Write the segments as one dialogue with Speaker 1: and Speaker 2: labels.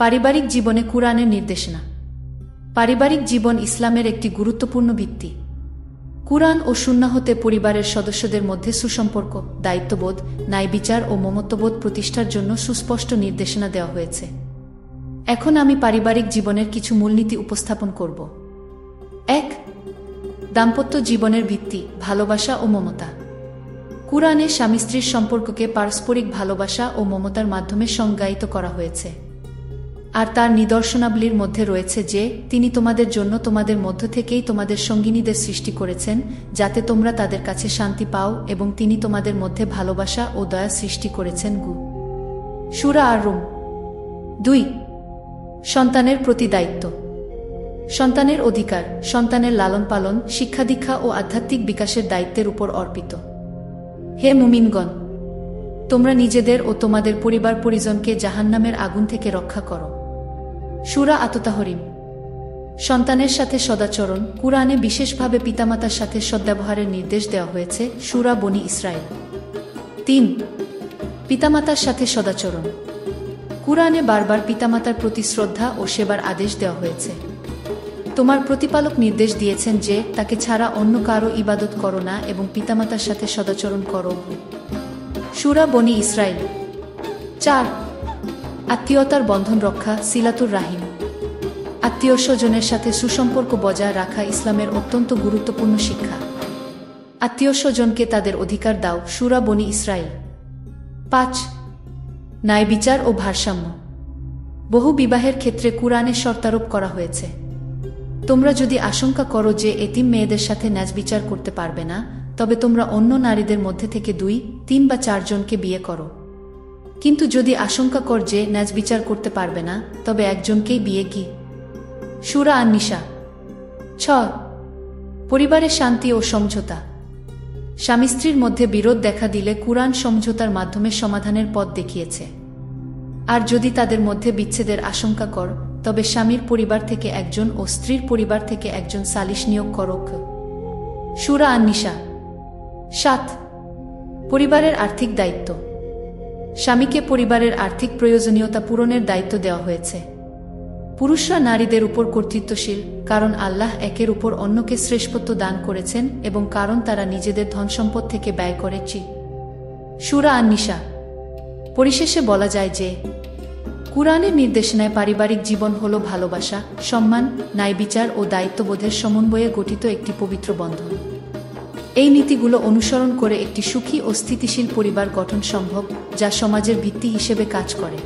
Speaker 1: পারিবারিক জীবনে কুরআনের নির্দেশনা। পারিবারিক জীবন ইসলামের একটি গুরুত্বপূর্ণ ভিত্তি। কুরআন ও সুন্নাহতে পরিবারের সদস্যদের মধ্যে সুসম্পর্ক, দায়িত্ববোধ, ন্যায়বিচার ও মমত্ববোধ প্রতিষ্ঠার জন্য সুস্পষ্ট নির্দেশনা দেওয়া হয়েছে। এখন আমি পারিবারিক জীবনের কিছু মূলনীতি উপস্থাপন করব। ১. দাম্পত্য জীবনের ভিত্তি, ভালোবাসা ও মমতা। কুরআনে স্বামী স্ত্রীর সম্পর্ককে পারস্পরিক ভালোবাসা ও মমতার মাধ্যমে সংজ্ঞায়িত করা হয়েছে। আর তার নিদর্শনাবলীর মধ্যে রয়েছে যে তিনি তোমাদের জন্য তোমাদের মধ্য থেকেই তোমাদের সঙ্গিনীদের সৃষ্টি করেছেন, যাতে তোমরা তাদের কাছে শান্তি পাও, এবং তিনি তোমাদের মধ্যে ভালোবাসা ও দয়া সৃষ্টি করেছেন। সূরা আর-রুম। ২. সন্তানের প্রতি দায়িত্ব। সন্তানের অধিকার, সন্তানের লালন পালন, শিক্ষাদীক্ষা ও আধ্যাত্মিক বিকাশের দায়িত্বের উপর অর্পিত। হে মুমিনগণ, তোমরা নিজেদের ও তোমাদের পরিবার পরিজনকে জাহান্নামের আগুন থেকে রক্ষা করো। সূরা আত-তাহরিম। সন্তানের সাথে সদাচরণ। কুরআনে বিশেষভাবে পিতামাতার সাথে সদ্ব্যবহারের নির্দেশ দেওয়া হয়েছে। সূরা বনী ইসরাইল। ৩. পিতামাতার সাথে সদাচরণ। কুরআনে বারবার পিতামাতার প্রতি শ্রদ্ধা ও সেবার আদেশ দেওয়া হয়েছে। তোমার প্রতিপালক নির্দেশ দিয়েছেন যে তাকে ছাড়া অন্য কারো ইবাদত করো না এবং পিতামাতার সাথে সদাচরণ করো। সূরা বনী ইসরাইল। ৪. আত্মীয়তার বন্ধন রক্ষা, সিলাতুর রাহিম। আত্মীয় স্বজনের সাথে সুসম্পর্ক বজায় রাখা ইসলামের অত্যন্ত গুরুত্বপূর্ণ শিক্ষা। আত্মীয় স্বজনকে তাদের অধিকার দাও। সূরা বনী ইসরাইল। ৫. ন্যায়বিচার ও ভারসাম্য। বহু বিবাহের ক্ষেত্রে কুরআনে শর্তারোপ করা হয়েছে। তোমরা যদি আশঙ্কা করো যে এতিম মেয়েদের সাথে ন্যায়বিচার করতে পারবে না, তবে তোমরা অন্য নারীদের মধ্যে থেকে ২, ৩ বা ৪ জনকে বিয়ে করো। কিন্তু যদি আশঙ্কা কর যে ন্যায়বিচার করতে পারবে না, তবে একজনকেই বিয়ে কি। সূরা আন-নিসা। ৬. পরিবারের শান্তি ও সমঝোতা। স্বামী স্ত্রীর মধ্যে বিরোধ দেখা দিলে কুরআন সমঝোতার মাধ্যমে সমাধানের পথ দেখিয়েছে। আর যদি তাদের মধ্যে বিচ্ছেদের আশঙ্কা কর, তবে স্বামীর পরিবার থেকে একজন ও স্ত্রীর পরিবার থেকে একজন সালিশ নিয়োগ করো। সূরা আন-নিসা। ৭. পরিবারের আর্থিক দায়িত্ব। স্বামীকে পরিবারের আর্থিক প্রয়োজনীয়তা পূরণের দায়িত্ব দেওয়া হয়েছে। পুরুষরা নারীদের উপর কর্তৃত্বশীল, কারণ আল্লাহ একের উপর অন্যকে শ্রেষ্ঠত্ব দান করেছেন এবং কারণ তারা নিজেদের ধনসম্পদ থেকে ব্যয় করেছে। সূরা আন-নিসা। পরিশেষে বলা যায় যে কুরআনের নির্দেশনায় পারিবারিক জীবন হল ভালোবাসা, সম্মান, ন্যায়বিচার ও দায়িত্ববোধের সমন্বয়ে গঠিত একটি পবিত্র বন্ধন। এই নীতিগুলো অনুসরণ করে একটি সুখী ও স্থিতিশীল পরিবার গঠন সম্ভব, যা সমাজের ভিত্তি হিসেবে কাজ করে।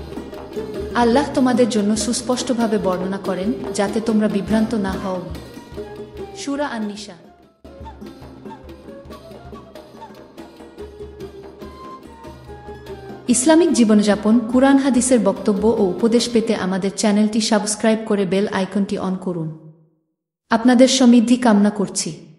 Speaker 1: আল্লাহ তোমাদের জন্য সুস্পষ্টভাবে বর্ণনা করেন যাতে তোমরা বিভ্রান্ত না হও। সূরা আন-নিসা। ইসলামিক জীবনযাপন, কুরআন হাদিসের বক্তব্য ও উপদেশ পেতে আমাদের চ্যানেলটি সাবস্ক্রাইব করে বেল আইকনটি অন করুন। আপনাদের সমৃদ্ধি কামনা করছি।